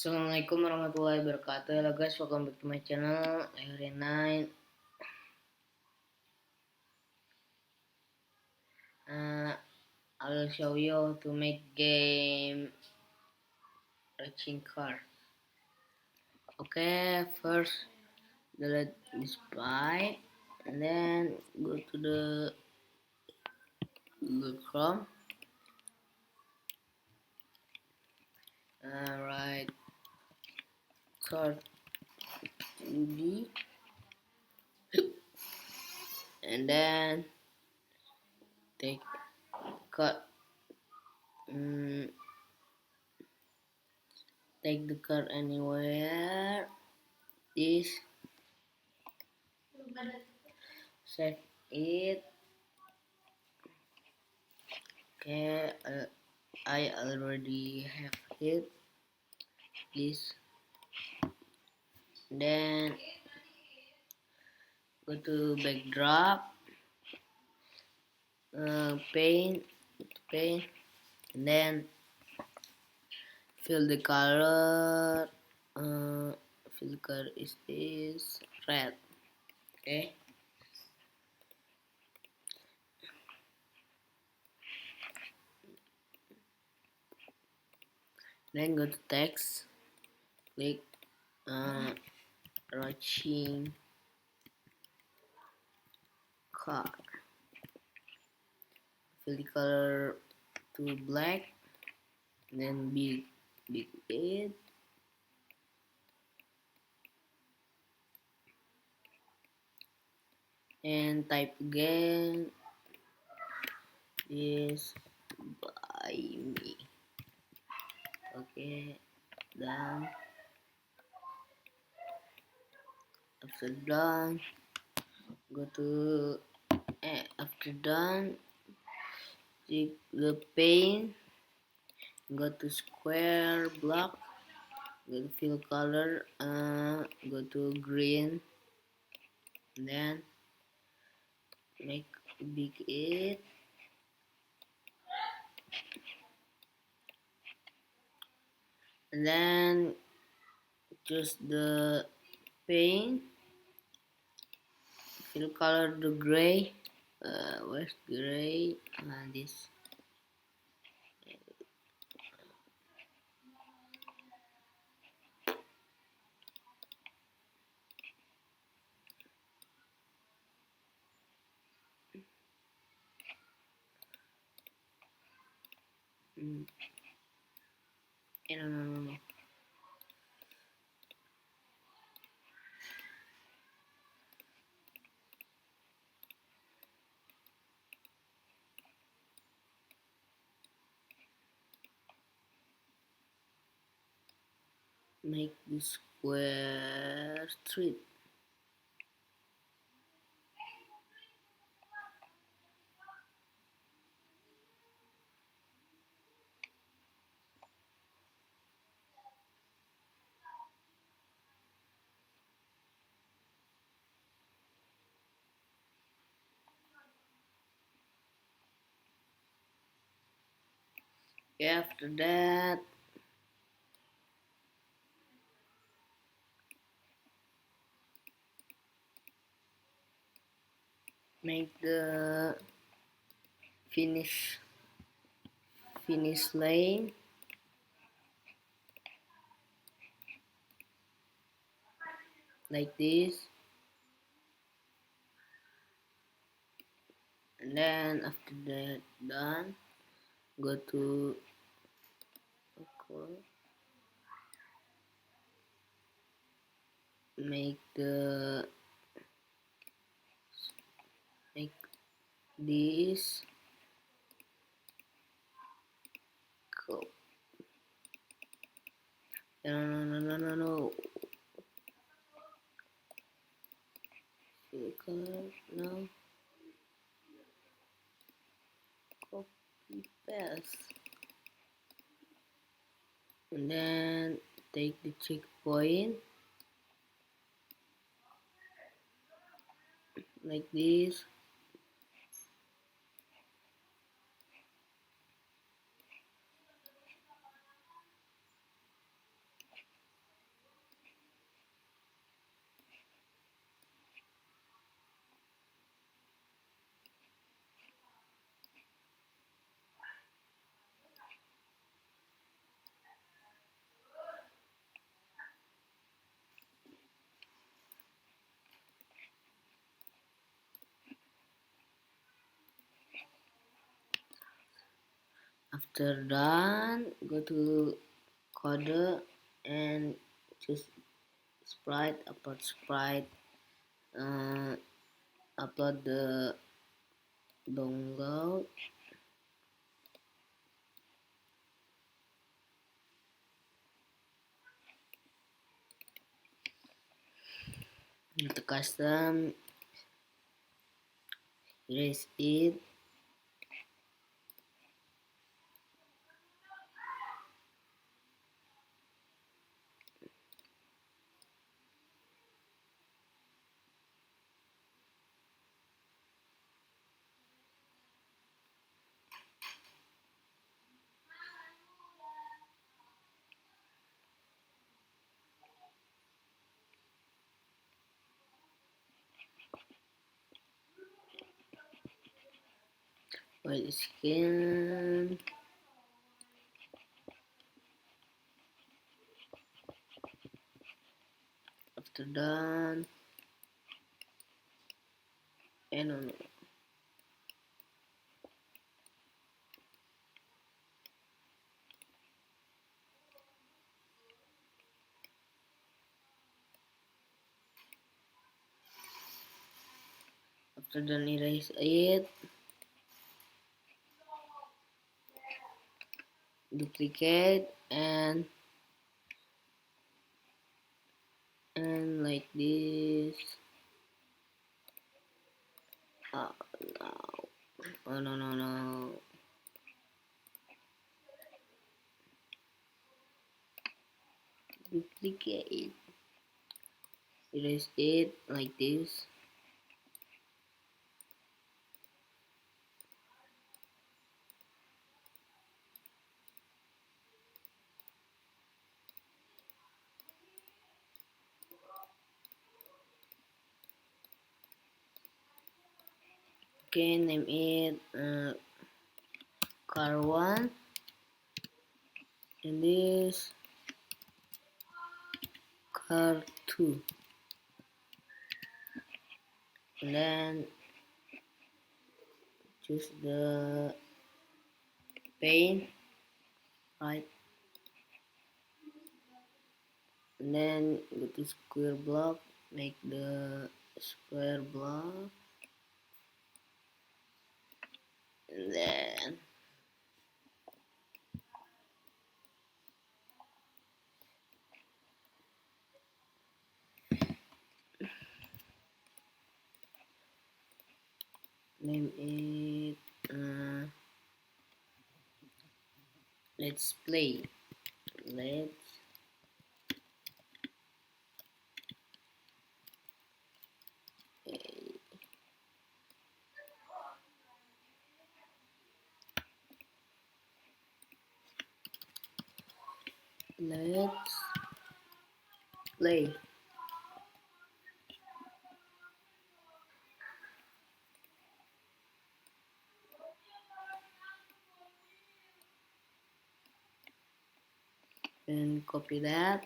Assalamualaikum warahmatullahi wabarakatuh. Hello guys, welcome back to my channel Leorian9. I will show you how to make game racing car. Okay, first delete this file and then go to the Google Chrome. Right, start UD and then take take the car anywhere. This save it. Okay, I already have it. This, then go to backdrop, paint, and then fill the color. Fill the color is this red. Okay. Then go to text, click racing car. Fill the color to black, then big it. And type again this by me. Okay, done. After done, go to after done, click the paint, go to square block, go to fill color, go to green, and then make big it. And then choose the paint, fill color the gray. Where's gray? This. No. Make the square street. After that, make the finish lane. Like this, and then after that done, go to make this go. No. No. Copy paste. And then take the checkpoint like this. After done, go to code and choose sprite, upload sprite, upload the download. To custom, erase it. White skin. After done, no. After done, erase it. Duplicate and like this. Oh no! Oh no! Duplicate. Erase it like this. Okay, name it car1, and this car2, and then choose the paint, right, and then go to square block, make the square block, and then name it let's play. Let's play. And copy that,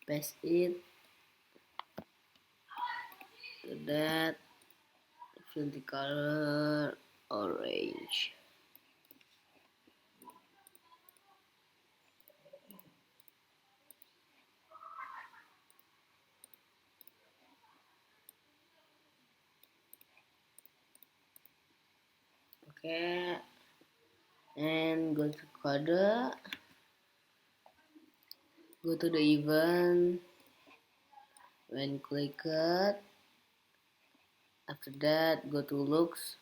paste it to that, fill the color orange. Okay, and go to code, go to the event, when click it, after that go to looks,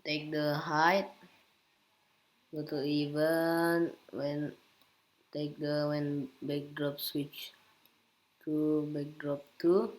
take the height, go to event, take the when backdrop switch to backdrop 2,